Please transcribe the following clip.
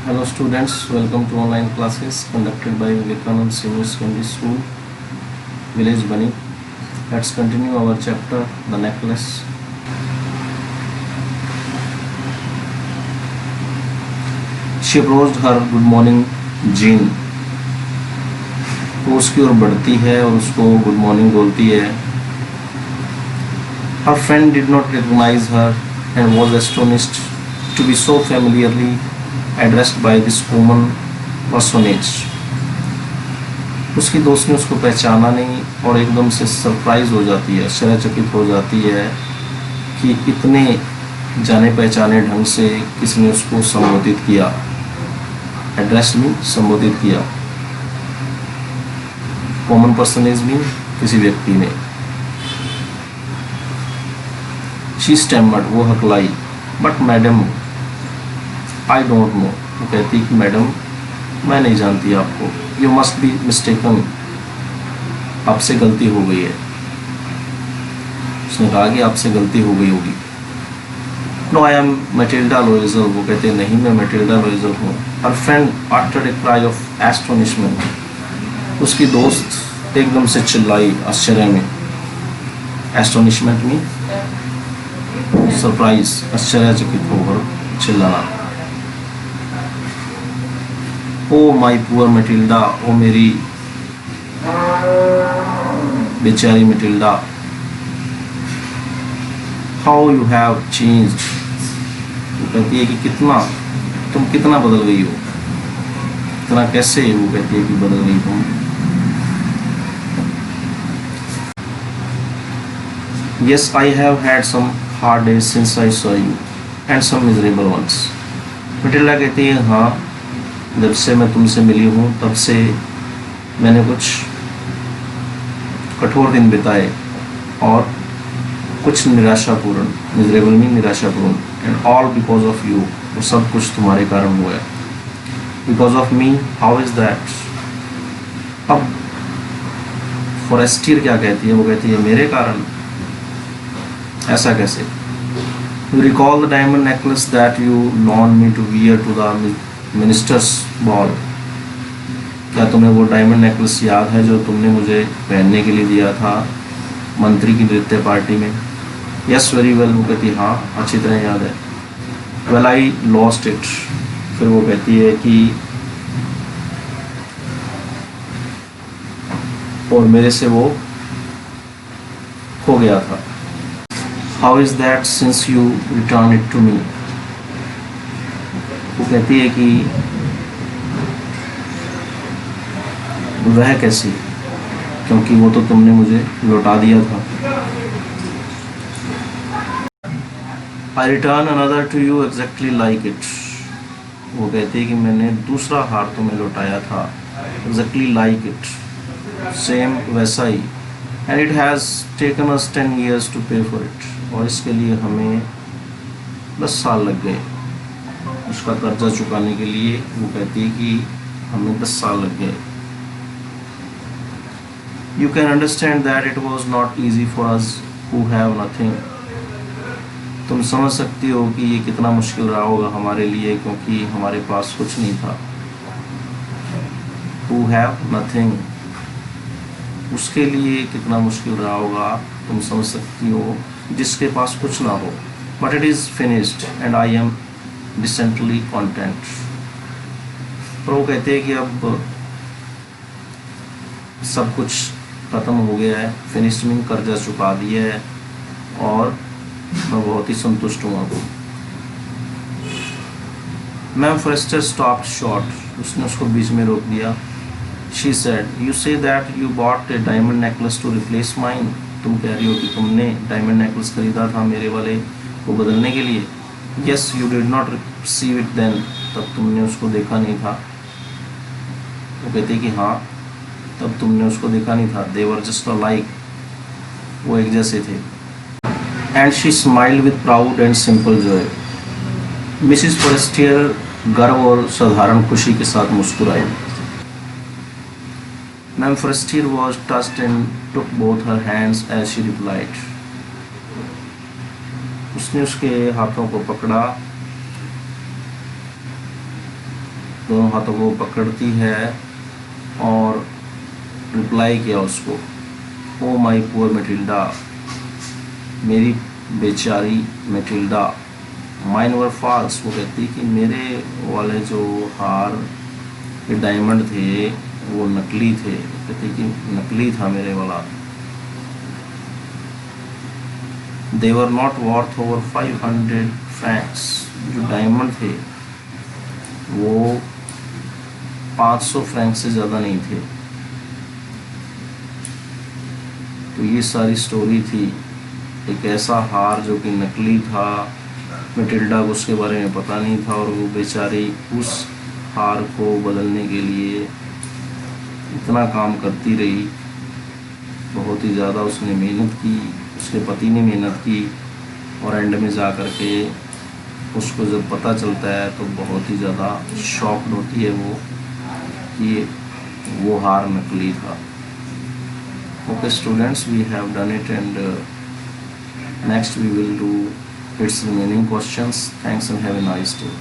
Hello students, welcome to online classes conducted by Vivekanand Senior Secondary School, Village Bani. Let's continue our chapter, The Necklace. She approached her, good morning, Jean. वो उसकी ओर बढ़ती है और उसको good morning बोलती है. Her friend did not recognize her and was astonished to be so familiarly addressed by this common personage. उसकी दोस्त ने उसको पहचाना नहीं और एकदम से सरप्राइज हो जाती है, आश्चर्यचकित हो जाती है कि इतने जाने पहचाने ढंग से किसने उसको संबोधित किया. एड्रेस में संबोधित किया. कॉमन पर्सनेज में किसी व्यक्ति ने. शी स्टैमर्ड, वो हकलाई. But madam I don't know, वो कहती कि मैडम मैं नहीं जानती आपको. यू मस्ट बी मिस्टेकन, आपसे गलती हो गई है. उसने कहा कि आपसे गलती हो गई होगी. नो आई एम मैटिल्डा लोइजल, वो कहते नहीं मैं मैटिल्डा लोइजल हूँ. हर friend uttered a cry of astonishment, उसकी दोस्त एकदम से चिल्लाई आश्चर्य में. एस्टोनिशमेंट में सरप्राइज, आश्चर्यचकित होकर चिल्लाना. ओ माई पुअर मैटिल्डा, ओ मेरी बेचारी Matilda. How you have changed, वो कहती है कि तुम कितना बदल गई हो. इतना कैसे, वो कहती है कि बदल गई तुम. Yes, I have had some hard days since I saw you and some miserable ones. Matilda कहती है हाँ, जब से मैं तुमसे मिली हूँ तब से मैंने कुछ कठोर दिन बिताए और कुछ निराशापूर्ण. मिजरेबल में निराशापूर्ण. And all because of you, वो सब कुछ तुम्हारे कारण हुआ है. Because of me, how is that. अब फॉरेस्टियर क्या कहती है, वो कहती है मेरे कारण, ऐसा कैसे. You recall the diamond necklace that you loan me to wear to the minister's ball. क्या तुम्हें वो डायमंड नेकलेस याद है जो तुमने मुझे पहनने के लिए दिया था मंत्री की नृत्य पार्टी में. यस वेरी वेल, वो कहती हाँ अच्छी तरह याद है. वेल आई लॉस्ट इट, फिर वो कहती है कि और मेरे से वो खो गया था. How is that since you return it to me. वो कहती है कि वह कैसी, क्योंकि वो तो तुमने मुझे लौटा दिया था. I return another to you exactly like it. वो कहती है कि मैंने दूसरा हार तुम्हें लौटाया था. एग्जैक्टली लाइक इट, सेम वैसा ही. And it has taken us 10 years to pay for it. और इसके लिए हमें 10 साल लग गए उसका कर्जा चुकाने के लिए. वो कहती है कि हमें 10 साल लग गए. You can understand that it was not easy for us who have nothing. तुम समझ सकती हो कि ये कितना मुश्किल रहा होगा हमारे लिए, क्योंकि हमारे पास कुछ नहीं था. हु हैव नथिंग, उसके लिए कितना मुश्किल रहा होगा तुम समझ सकती हो जिसके पास कुछ ना हो. But it is finished and I am decently content. पर वो कहते हैं कि अब सब कुछ ख़त्म हो गया है. फिनिश्ड मीन कर्जा चुका दिया है और मैं बहुत ही संतुष्ट हूँ. अब मैम फॉरेस्टर स्टॉप्ड शॉर्ट, उसने उसको बीच में रोक दिया. She said, you say that you bought a diamond necklace to replace mine. तुम कह रही हो कि तुमने डायमंड नेकलेस खरीदा था मेरे वाले को बदलने के लिए. Yes, you did not receive it then, तब तुमने उसको देखा नहीं था. वो कहते कि हाँ, तब तुमने उसको देखा नहीं था. दे वर जस्ट लाइक, वो एक जैसे थे. And she smiled with proud and simple joy. Mrs Forestier गर्व और साधारण खुशी के साथ मुस्कुराई. Ma'am Forestier was touched and took both her hands as she replied. उसने उसके हाथों को पकड़ा दोनों हाथों को पकड़ती है और रिप्लाई किया उसको, ओ माई पुअर मैटिल्डा, मेरी बेचारी मैटिल्डा। माइन वर फॉल्स, वो कहती कि मेरे वाले जो हार के डायमंड थे वो नकली थे, कहती कि नकली था मेरे वाला। They were not worth over 500 francs, जो डायमंड थे वो 500 फ्रैंक से ज़्यादा नहीं थे। तो ये सारी स्टोरी थी, एक ऐसा हार जो कि नकली था, मैटिल्डा को उसके बारे में पता नहीं था और वो बेचारी उस हार को बदलने के लिए इतना काम करती रही, बहुत ही ज़्यादा उसने मेहनत की, उसके पति ने मेहनत की, और एंड में जा कर के उसको जब पता चलता है तो बहुत ही ज़्यादा शॉक्ड होती है वो कि वो हार नकली था। Okay students, we have done it and next we will do its remaining questions. Thanks and have a nice day.